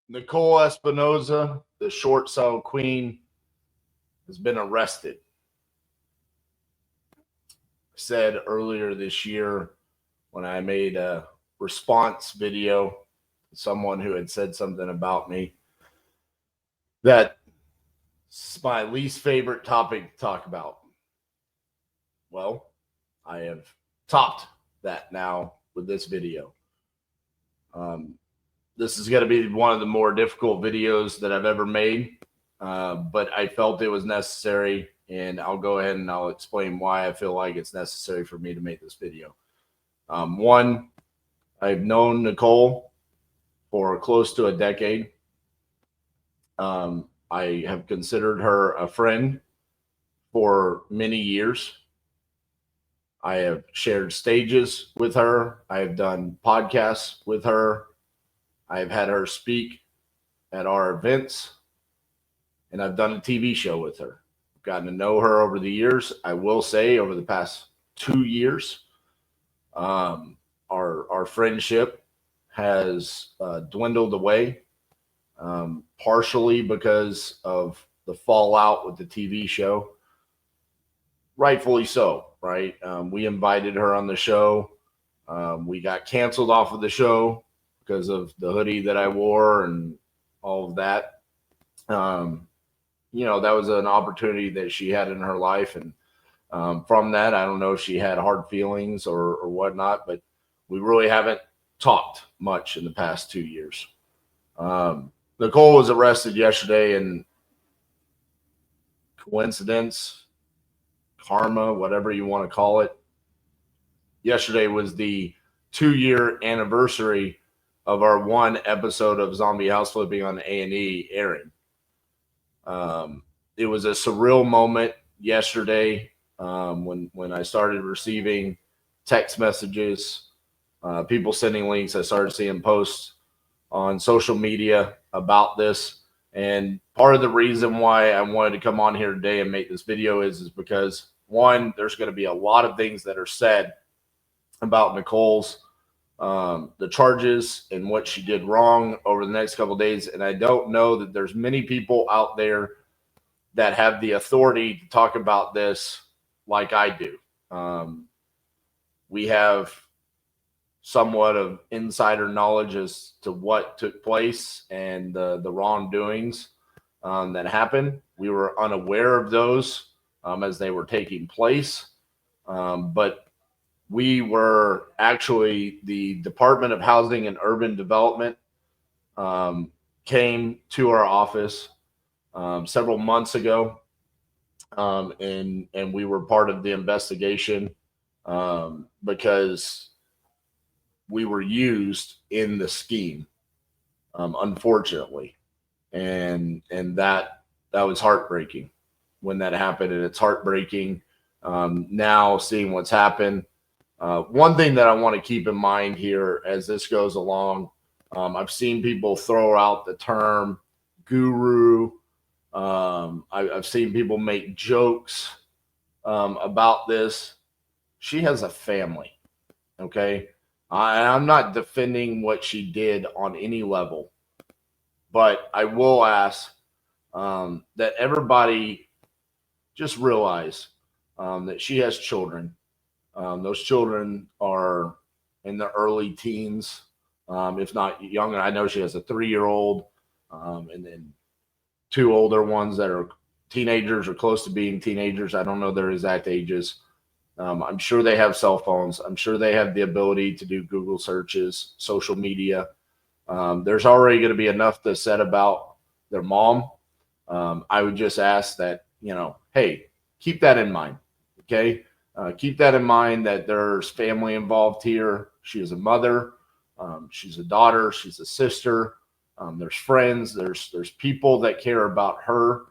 Nicole Espinosa, the short sale queen, has been arrested. I said earlier this year when I made a response video to someone who had said something about me that it's my least favorite topic to talk about. Well, I have topped that now with this video. This is going to be one of the more difficult videos that I've ever made, but I felt it was necessary, and I'll go ahead and I'll explain why I feel like it's necessary for me to make this video. One, I've known Nicole for close to a decade. I have considered her a friend for many years. I have shared stages with her. I have done podcasts with her. I've had her speak at our events, and I've done a TV show with her. I've gotten to know her over the years. I will say over the past 2 years, our friendship has dwindled away, partially because of the fallout with the TV show. Rightfully so, right? We invited her on the show. We got canceled off of the show because of the hoodie that I wore and all of that. That was an opportunity that she had in her life. And from that, I don't know if she had hard feelings or whatnot, but we really haven't talked much in the past 2 years. Nicole was arrested yesterday, and coincidence, karma, whatever you want to call it. Yesterday was the 2-year anniversary of our one episode of Zombie House Flipping on A&E airing. It was a surreal moment yesterday when I started receiving text messages, people sending links. I started seeing posts on social media about this. And part of the reason why I wanted to come on here today and make this video is because, one, there's going to be a lot of things that are said about Nicole's the charges and what she did wrong over the next couple of days. And I don't know that there's many people out there that have the authority to talk about this like I do. We have somewhat of insider knowledge as to what took place and the wrongdoings that happened. We were unaware of those as they were taking place. But we were actually, the Department of Housing and Urban Development came to our office several months ago, and we were part of the investigation because we were used in the scheme, unfortunately, and that was heartbreaking when that happened, and it's heartbreaking now seeing what's happened. One thing that I want to keep in mind here as this goes along, I've seen people throw out the term guru. I've seen people make jokes about this. She has a family, okay? I'm not defending what she did on any level, but I will ask that everybody just realize that she has children. Those children are in the early teens, if not younger. I know she has a 3-year-old and then 2 older ones that are teenagers or close to being teenagers. I don't know their exact ages. I'm sure they have cell phones. I'm sure they have the ability to do Google searches, social media. There's already going to be enough to said about their mom. I would just ask that, hey, keep that in mind, okay? Keep that in mind that there's family involved here. She is a mother. She's a daughter. She's a sister. There's friends. There's people that care about her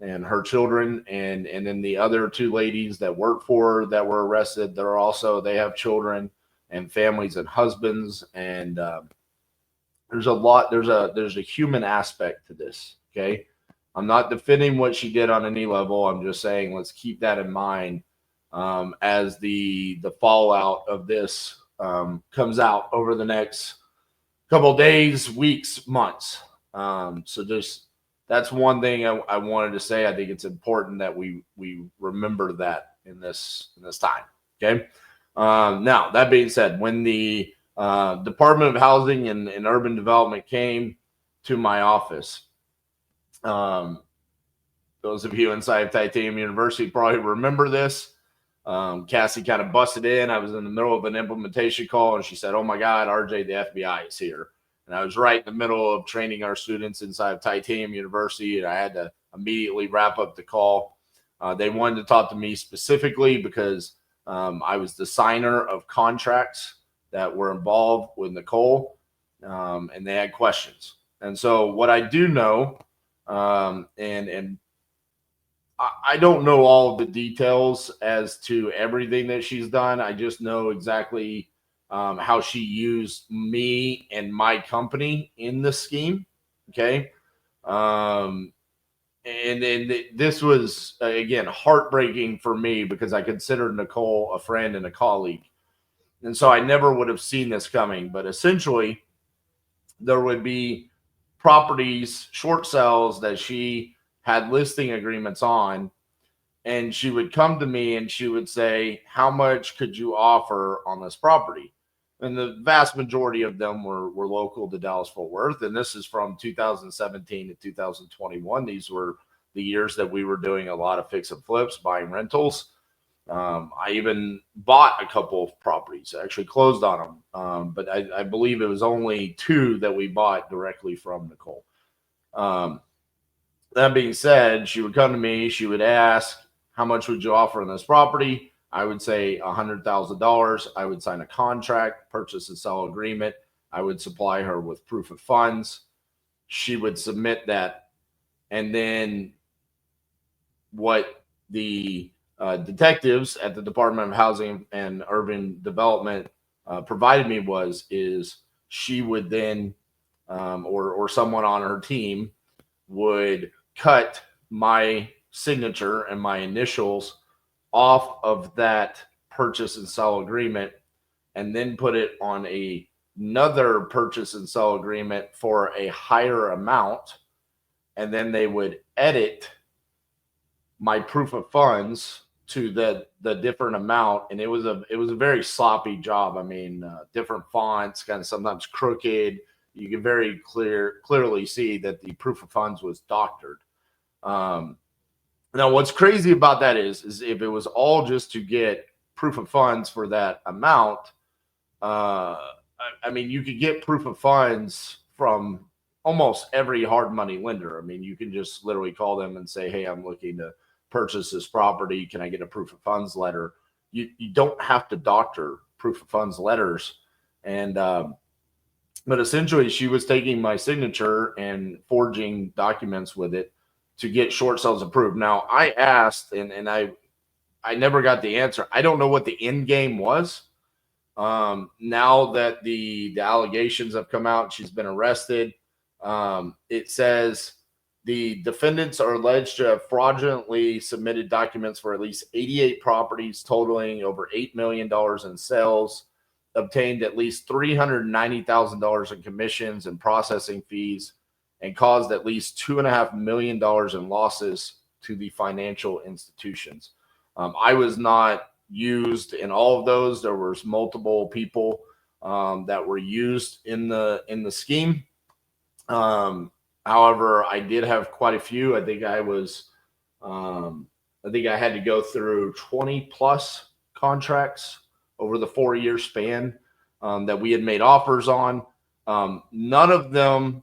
and her children. And then the other 2 ladies that work for her that were arrested, they have children and families and husbands. And there's a human aspect to this. Okay. I'm not defending what she did on any level. I'm just saying, let's keep that in mind as the fallout of this comes out over the next couple of days, weeks, months. So just that's one thing I wanted to say. I think it's important that we remember that in this time. Okay. Now that being said, when the Department of Housing and Urban Development came to my office, those of you inside of Titanium University probably remember this. Cassie kind of busted in. I was in the middle of an implementation call, and she said, "Oh my God, RJ, the FBI is here." And I was right in the middle of training our students inside of Titanium University, and I had to immediately wrap up the call. They wanted to talk to me specifically because I was the signer of contracts that were involved with Nicole, and they had questions. And so what I do know, and I don't know all of the details as to everything that she's done. I just know exactly how she used me and my company in the scheme. Okay. And this was, again, heartbreaking for me because I considered Nicole a friend and a colleague. And so I never would have seen this coming. But essentially, there would be properties, short sales that she had listing agreements on, and she would come to me and she would say, "How much could you offer on this property?" And the vast majority of them were local to Dallas Fort Worth. And this is from 2017 to 2021. These were the years that we were doing a lot of fix and flips, buying rentals. I even bought a couple of properties, I actually closed on them. But I believe it was only 2 that we bought directly from Nicole. That being said, she would come to me, she would ask, "How much would you offer on this property?" I would say $100,000. I would sign a contract, purchase and sell agreement. I would supply her with proof of funds. She would submit that. And then what the detectives at the Department of Housing and Urban Development provided me is she would then, or someone on her team would cut my signature and my initials off of that purchase and sell agreement, and then put it on another purchase and sell agreement for a higher amount. And then they would edit my proof of funds to the different amount. And it was a very sloppy job. I mean, different fonts, kind of sometimes crooked. You can very clearly see that the proof of funds was doctored. Now, what's crazy about that is if it was all just to get proof of funds for that amount, I mean, you could get proof of funds from almost every hard money lender. I mean, you can just literally call them and say, "Hey, I'm looking to purchase this property. Can I get a proof of funds letter?" You don't have to doctor proof of funds letters. And but essentially, she was taking my signature and forging documents with it to get short sales approved. Now, I asked, and I never got the answer. I don't know what the end game was. Now that the allegations have come out, she's been arrested. It says the defendants are alleged to have fraudulently submitted documents for at least 88 properties totaling over $8 million in sales, obtained at least $390,000 in commissions and processing fees, and caused at least $2.5 million in losses to the financial institutions. I was not used in all of those. There was multiple people that were used in the scheme. However, I did have quite a few. I think I had to go through 20 plus contracts over the 4-year span that we had made offers on. None of them,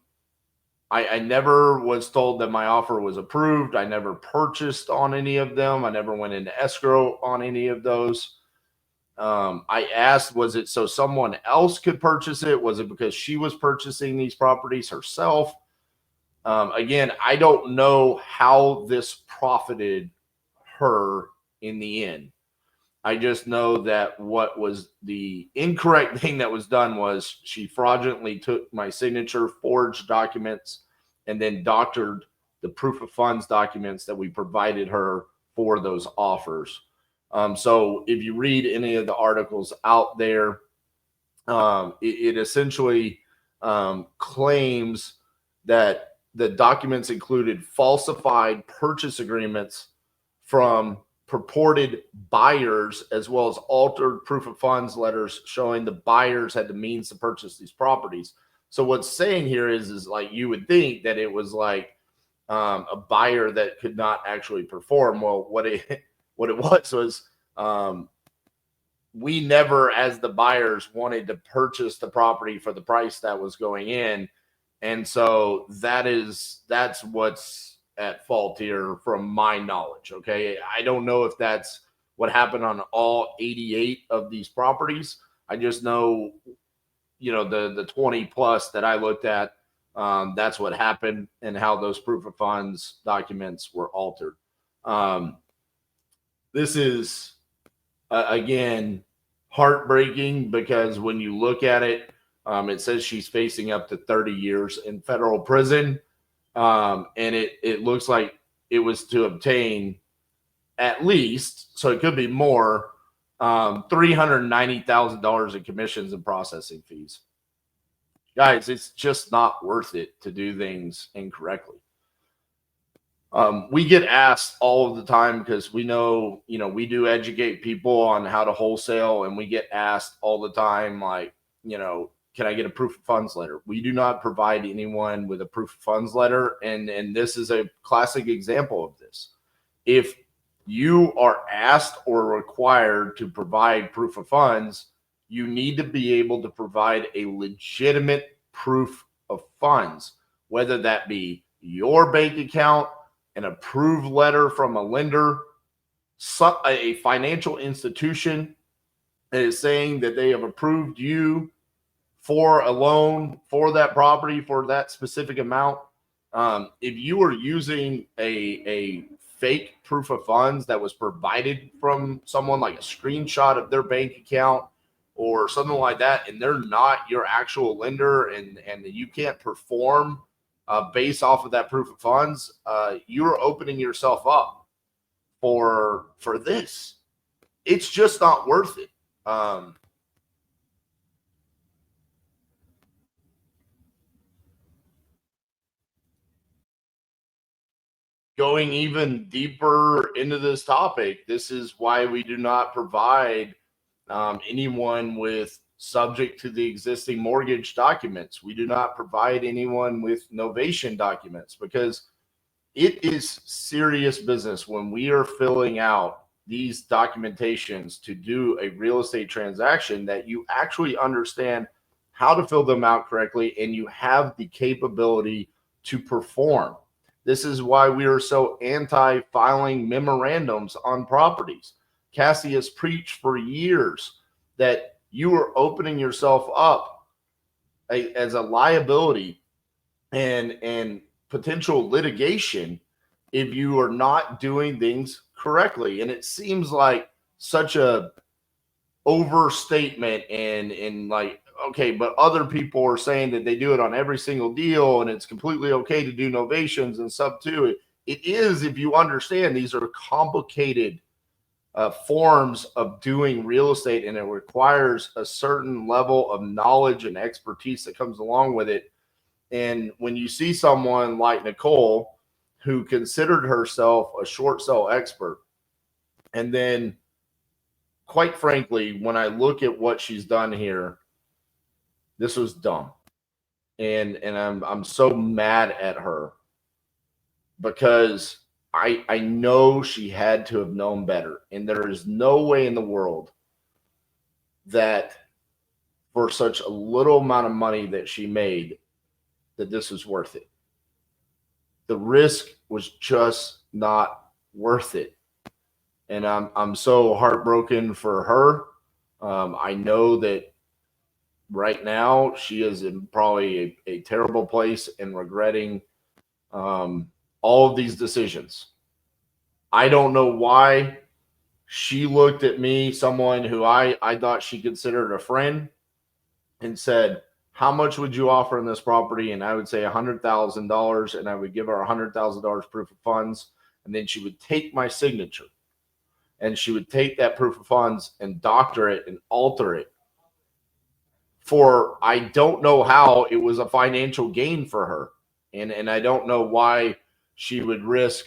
I never was told that my offer was approved. I never purchased on any of them. I never went into escrow on any of those. I asked, was it so someone else could purchase it? Was it because she was purchasing these properties herself? Again, I don't know how this profited her in the end. I just know that what was the incorrect thing that was done was she fraudulently took my signature, forged documents, and then doctored the proof of funds documents that we provided her for those offers. So if you read any of the articles out there, it essentially claims that the documents included falsified purchase agreements from purported buyers, as well as altered proof of funds letters showing the buyers had the means to purchase these properties. So what's saying here is like, you would think that it was like a buyer that could not actually perform. Well, what it was we never, as the buyers, wanted to purchase the property for the price that was going in. And so that's what's at fault here from my knowledge. Okay. I don't know if that's what happened on all 88 of these properties. I just know, the 20 plus that I looked at, that's what happened and how those proof of funds documents were altered. This is, again, heartbreaking, because when you look at it, it says she's facing up to 30 years in federal prison. And it looks like it was to obtain at least, so it could be more, $390,000 in commissions and processing fees. Guys, it's just not worth it to do things incorrectly. We get asked all of the time, because we know, we do educate people on how to wholesale, and we get asked all the time, like, can I get a proof of funds letter? We do not provide anyone with a proof of funds letter. And this is a classic example of this. If you are asked or required to provide proof of funds, you need to be able to provide a legitimate proof of funds, whether that be your bank account, an approved letter from a lender, a financial institution that is saying that they have approved you for a loan for that property for that specific amount. If you are using a fake proof of funds that was provided from someone, like a screenshot of their bank account or something like that, and they're not your actual lender, and you can't perform based off of that proof of funds, you're opening yourself up for this. It's just not worth it. Going even deeper into this topic, this is why we do not provide anyone with subject to the existing mortgage documents. We do not provide anyone with novation documents, because it is serious business when we are filling out these documentations to do a real estate transaction, that you actually understand how to fill them out correctly and you have the capability to perform. This is why we are so anti-filing memorandums on properties. Cassie has preached for years that you are opening yourself up as a liability and potential litigation if you are not doing things correctly. And it seems like such a overstatement, and like, okay, but other people are saying that they do it on every single deal and it's completely okay to do novations and sub to it is, if you understand these are complicated forms of doing real estate, and it requires a certain level of knowledge and expertise that comes along with it. And when you see someone like Nicole, who considered herself a short sale expert, and then, quite frankly, when I look at what she's done here, this was dumb. And I'm so mad at her, because I know she had to have known better. And there is no way in the world that for such a little amount of money that she made, that this was worth it. The risk was just not worth it. And I'm so heartbroken for her. I know that right now she is in probably a terrible place and regretting all of these decisions. I don't know why she looked at me, someone who I thought she considered a friend, and said, how much would you offer in this property? And I would say $100,000, and I would give her $100,000 proof of funds. And then she would take my signature, and she would take that proof of funds and doctor it and alter it for, I don't know how, it was a financial gain for her. And I don't know why she would risk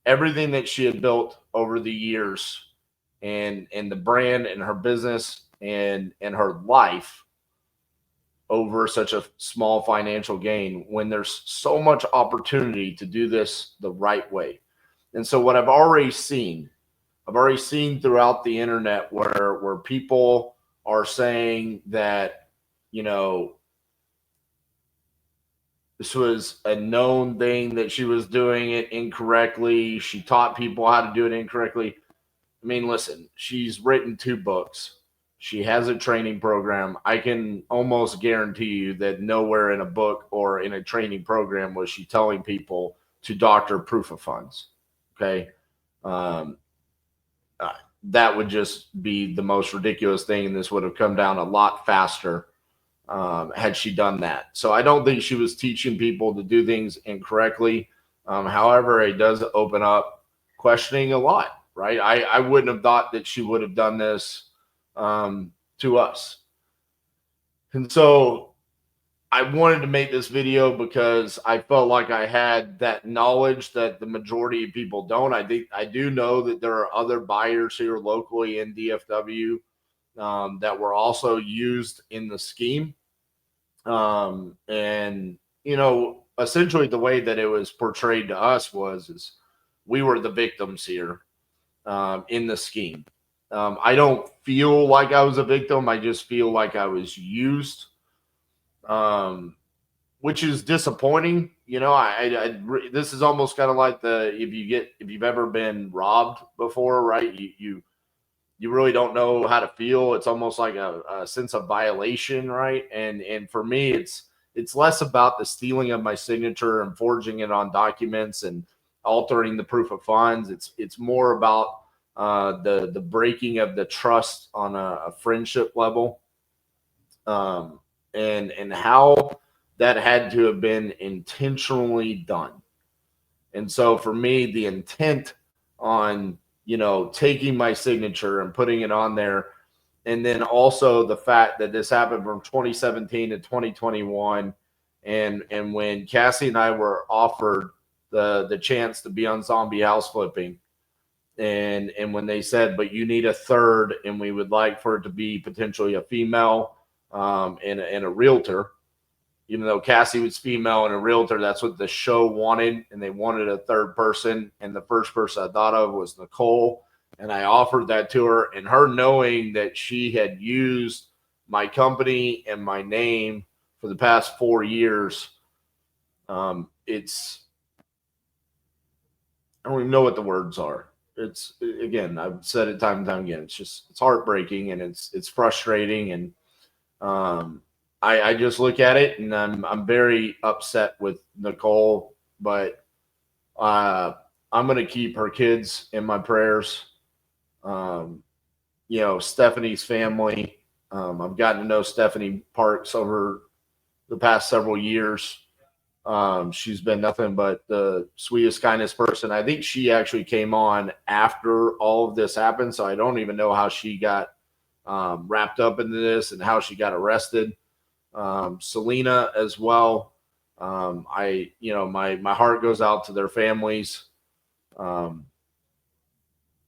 everything that she had built over the years and the brand and her business and her life over such a small financial gain when there's so much opportunity to do this the right way. And so what I've already seen throughout the internet where people are saying that, you know, this was a known thing, that she was doing it incorrectly. She taught people how to do it incorrectly. I mean, listen, she's written 2 books. She has a training program. I can almost guarantee you that nowhere in a book or in a training program was she telling people to doctor proof of funds. Okay. Um, that would just be the most ridiculous thing. And this would have come down a lot faster had she done that. So I don't think she was teaching people to do things incorrectly. However, it does open up questioning a lot, right? I wouldn't have thought that she would have done this to us. And so I wanted to make this video because I felt like I had that knowledge that the majority of people don't. I do know that there are other buyers here locally in DFW that were also used in the scheme. And, you know, essentially the way that it was portrayed to us is we were the victims here in the scheme. I don't feel like I was a victim. I just feel like I was used, which is disappointing. You know, this is almost kind of like if you've ever been robbed before, right? You really don't know how to feel. It's almost like a sense of violation, right? And for me, it's less about the stealing of my signature and forging it on documents and altering the proof of funds. It's more about the breaking of the trust on a friendship level, and how that had to have been intentionally done. And so for me, the intent on, you know, taking my signature and putting it on there, and then also the fact that this happened from 2017 to 2021, and when Cassie and I were offered the chance to be on Zombie House Flipping, and when they said, but you need a third, and we would like for it to be potentially a female and a realtor. Even though Cassie was female and a realtor, that's what the show wanted, and they wanted a third person. And the first person I thought of was Nicole, and I offered that to her. And her knowing that she had used my company and my name for the past 4 years, it's, I don't even know what the words are. It's, again, I've said it time and time again. It's heartbreaking, and it's frustrating, and I just look at it, and I'm very upset with Nicole, but I'm going to keep her kids in my prayers. You know, Stephanie's family. I've gotten to know Stephanie Parks over the past several years. She's been nothing but the sweetest, kindest person. I think she actually came on after all of this happened, so I don't even know how she got wrapped up into this and how she got arrested. Selena as well. You know, my heart goes out to their families. I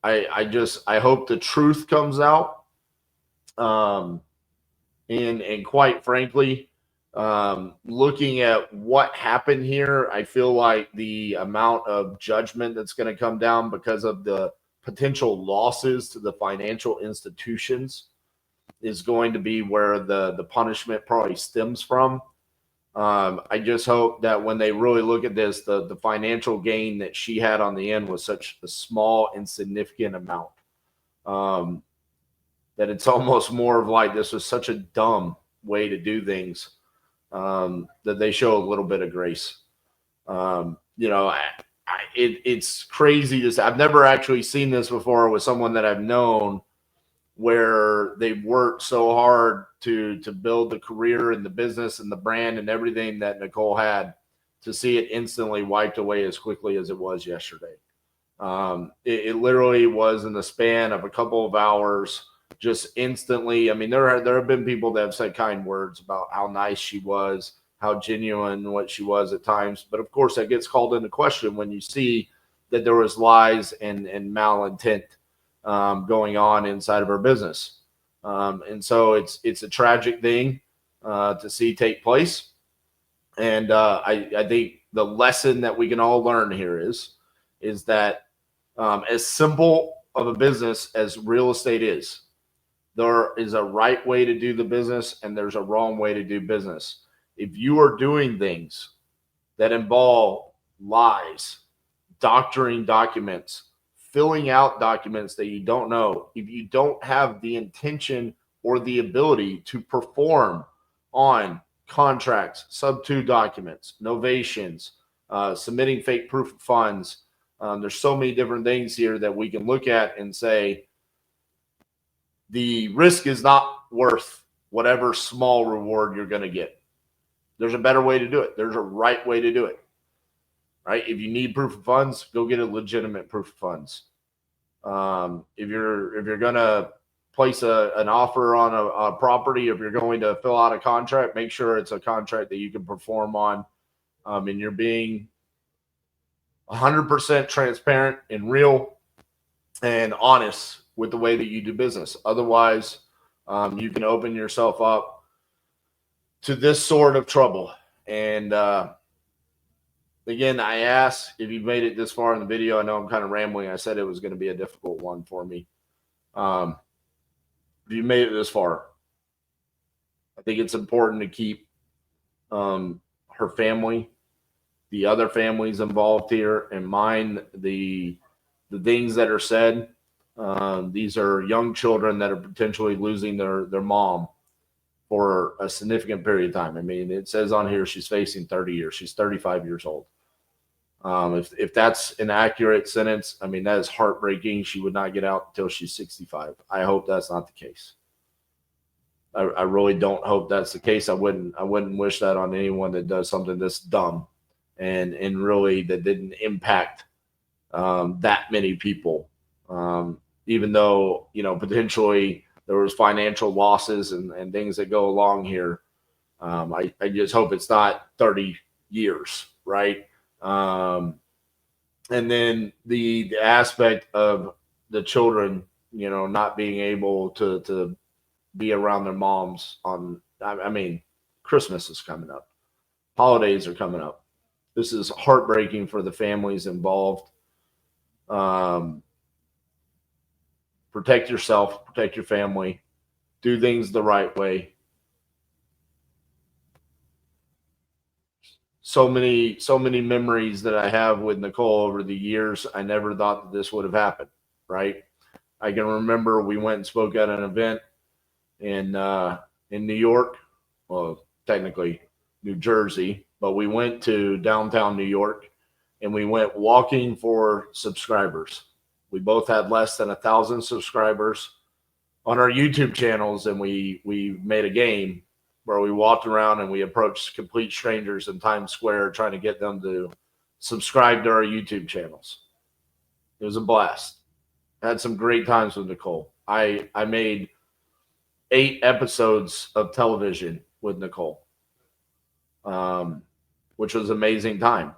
hope the truth comes out. And quite frankly, looking at what happened here, I feel like the amount of judgment that's going to come down because of the potential losses to the financial institutions is going to be where the punishment probably stems from. I just hope that when they really look at this, the financial gain that she had on the end was such a small, insignificant amount, that it's almost more of like this was such a dumb way to do things, that they show a little bit of grace. You know, it's crazy to say. I've never actually seen this before with someone that I've known, where they've worked so hard to build the career and the business and the brand and everything that Nicole had, to see it instantly wiped away as quickly as it was yesterday. It literally was in the span of a couple of hours, just instantly. I mean, there have been people that have said kind words about how nice she was, how genuine what she was at times. But of course, that gets called into question when you see that there was lies and malintent going on inside of her business. And so it's a tragic thing to see take place. And I think the lesson that we can all learn here is that as simple of a business as real estate is, there is a right way to do the business and there's a wrong way to do business. If you are doing things that involve lies, doctoring documents, filling out documents that you don't know, if you don't have the intention or the ability to perform on contracts, sub-2 documents, novations, submitting fake proof of funds, there's so many different things here that we can look at and say the risk is not worth whatever small reward you're going to get. There's a better way to do it. There's a right way to do it. Right? If you need proof of funds, go get a legitimate proof of funds. If you're going to place an offer on a property, if you're going to fill out a contract, make sure it's a contract that you can perform on, and you're being 100% transparent and real and honest with the way that you do business. Otherwise, you can open yourself up to this sort of trouble. And again, I asked if you made it this far in the video. I know I'm kind of rambling. I said it was going to be a difficult one for me. If you made it this far, I think it's important to keep her family, the other families involved here, in mind the things that are said. These are young children that are potentially losing their mom for a significant period of time. I mean, it says on here she's facing 30 years. She's 35 years old. If that's an accurate sentence, I mean, that is heartbreaking. She would not get out until she's 65. I hope that's not the case. I really don't hope that's the case. I wouldn't wish that on anyone that does something this dumb and really that didn't impact that many people. Even though, potentially there was financial losses and things that go along here. I just hope it's not 30 years, right? And then the aspect of the children, not being able to be around their moms I mean, Christmas is coming up. Holidays are coming up. This is heartbreaking for the families involved. Protect yourself, protect your family, do things the right way. So many memories that I have with Nicole over the years. I never thought that this would have happened, right? I can remember we went and spoke at an event in New York, well, technically New Jersey, but we went to downtown New York and we went walking for subscribers. We both had less than 1,000 subscribers on our YouTube channels, and we made a game where we walked around and we approached complete strangers in Times Square trying to get them to subscribe to our YouTube channels. It was a blast. I had some great times with Nicole. I made 8 episodes of television with Nicole, which was an amazing time.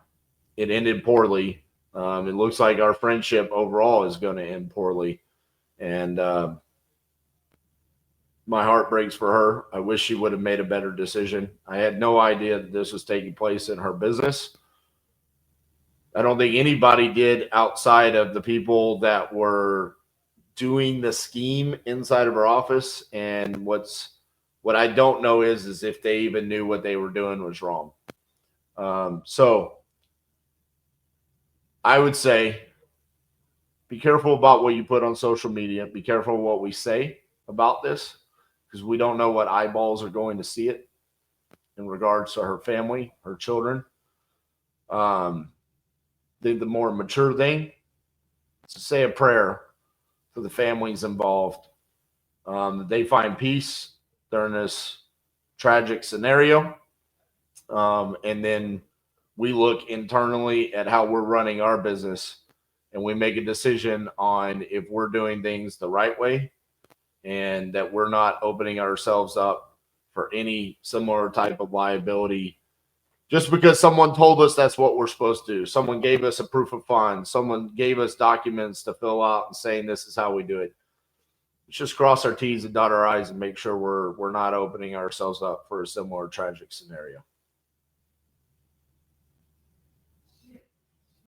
It ended poorly. It looks like our friendship overall is going to end poorly. And my heart breaks for her. I wish she would have made a better decision. I had no idea that this was taking place in her business. I don't think anybody did outside of the people that were doing the scheme inside of her office. And what I don't know is if they even knew what they were doing was wrong. So I would say be careful about what you put on social media. Be careful what we say about this, because we don't know what eyeballs are going to see it in regards to her family, her children. The more mature thing is to say a prayer for the families involved, that they find peace during this tragic scenario. And then we look internally at how we're running our business and we make a decision on if we're doing things the right way and that we're not opening ourselves up for any similar type of liability just because someone told us that's what we're supposed to do, someone gave us a proof of funds, someone gave us documents to fill out and saying this is how we do it. Let's just cross our T's and dot our I's and make sure we're not opening ourselves up for a similar tragic scenario.